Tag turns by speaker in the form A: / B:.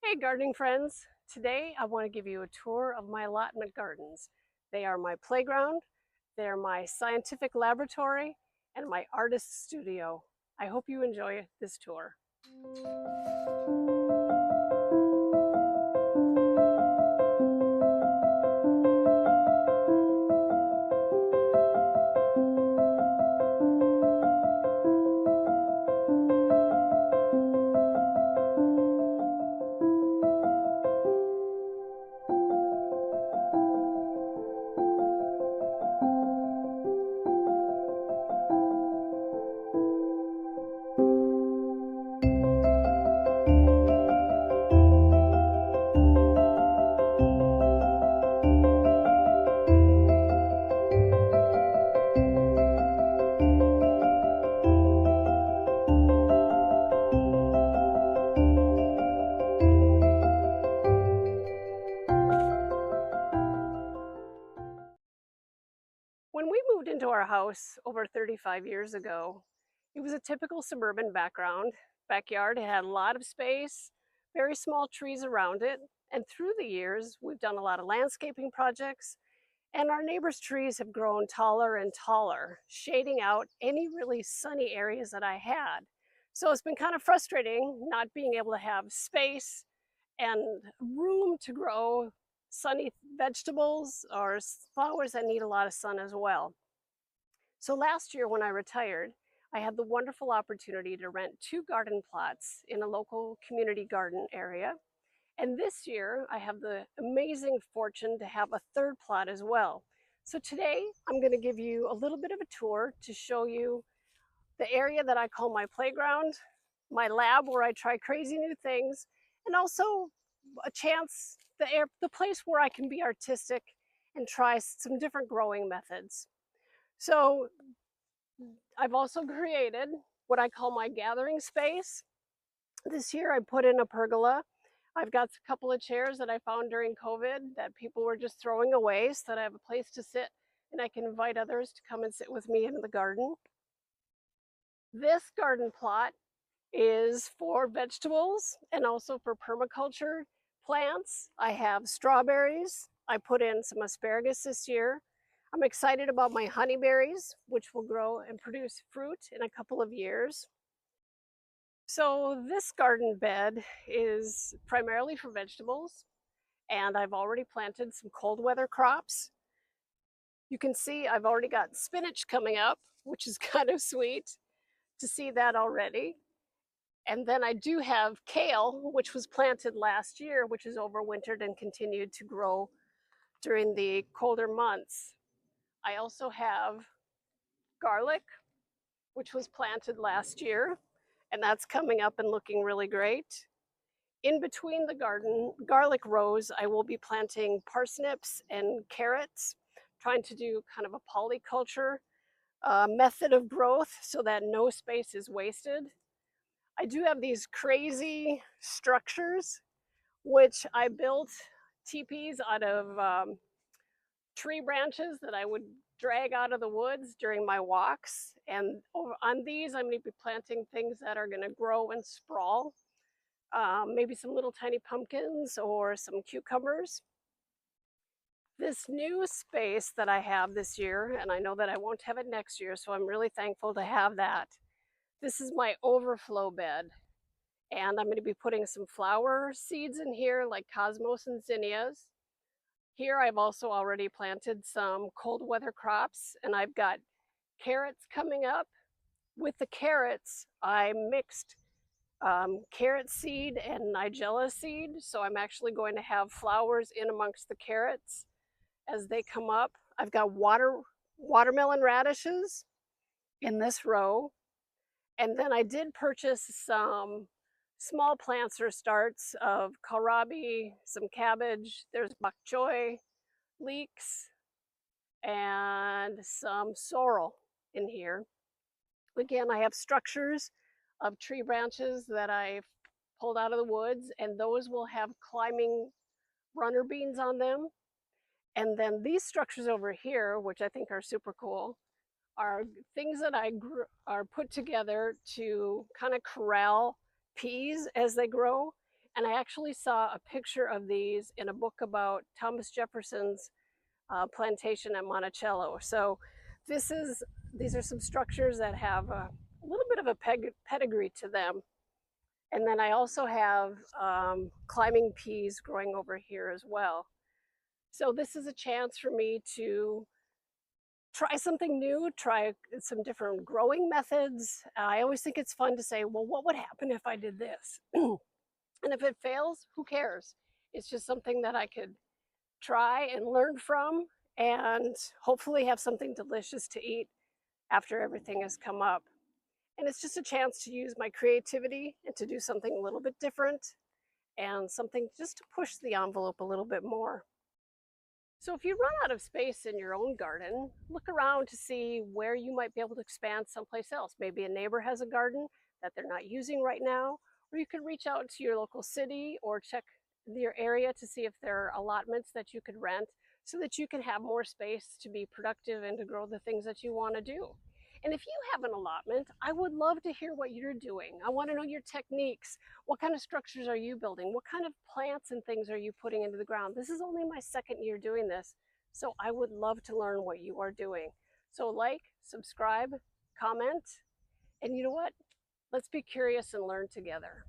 A: Hey gardening friends! Today I want to give you a tour of my allotment gardens. They are my playground, they're my scientific laboratory, and my artist studio. I hope you enjoy this tour. When we moved into our house over 35 years ago, it was a typical suburban backyard. It had a lot of space, very small trees around it, and through the years we've done a lot of landscaping projects, and our neighbors' trees have grown taller and taller, shading out any really sunny areas that I had. So it's been kind of frustrating not being able to have space and room to grow sunny vegetables or flowers that need a lot of sun as well. So last year when I retired, I had the wonderful opportunity to rent 2 garden plots in a local community garden area. And this year I have the amazing fortune to have a 3rd plot as well. So today I'm going to give you a little bit of a tour to show you the area that I call my playground, my lab where I try crazy new things, and also a chance, the place where I can be artistic and try some different growing methods. So I've also created what I call my gathering space. This year I put in a pergola. I've got a couple of chairs that I found during COVID that people were just throwing away so that I have a place to sit and I can invite others to come and sit with me in the garden. This garden plot is for vegetables and also for permaculture plants. I have strawberries. I put in some asparagus this year. I'm excited about my honeyberries, which will grow and produce fruit in a couple of years. So this garden bed is primarily for vegetables, and I've already planted some cold weather crops. You can see I've already got spinach coming up, which is kind of sweet to see that already. And then I do have kale, which was planted last year, which is overwintered and continued to grow during the colder months. I also have garlic, which was planted last year, and that's coming up and looking really great. In between the garlic rows, I will be planting parsnips and carrots, trying to do kind of a polyculture method of growth so that no space is wasted. I do have these crazy structures, which I built teepees out of tree branches that I would drag out of the woods during my walks. And on these, I'm going to be planting things that are going to grow and sprawl. Maybe some little tiny pumpkins or some cucumbers. This new space that I have this year, and I know that I won't have it next year, so I'm really thankful to have that. This is my overflow bed, and I'm going to be putting some flower seeds in here like cosmos and zinnias. Here I've also already planted some cold weather crops, and I've got carrots coming up. With the carrots, I mixed carrot seed and nigella seed, so I'm actually going to have flowers in amongst the carrots as they come up. I've got watermelon radishes in this row, and then I did purchase some small plants or starts of kohlrabi, some cabbage, there's bok choy, leeks, and some sorrel in here. Again, I have structures of tree branches that I've pulled out of the woods, and those will have climbing runner beans on them. And then these structures over here, which I think are super cool, are things that are put together to kind of corral peas as they grow. And I actually saw a picture of these in a book about Thomas Jefferson's plantation at Monticello. So this is these are some structures that have a little bit of a pedigree to them. And then I also have climbing peas growing over here as well. So this is a chance for me to try something new, try some different growing methods. I always think it's fun to say, well, what would happen if I did this? And if it fails, who cares? It's just something that I could try and learn from and hopefully have something delicious to eat after everything has come up. And it's just a chance to use my creativity and to do something a little bit different and something just to push the envelope a little bit more. So if you run out of space in your own garden, look around to see where you might be able to expand someplace else. Maybe a neighbor has a garden that they're not using right now, or you could reach out to your local city or check your area to see if there are allotments that you could rent so that you can have more space to be productive and to grow the things that you want to do. And if you have an allotment, I would love to hear what you're doing. I want to know your techniques. What kind of structures are you building? What kind of plants and things are you putting into the ground? This is only my second year doing this, so I would love to learn what you are doing. So like, subscribe, comment, and you know what? Let's be curious and learn together.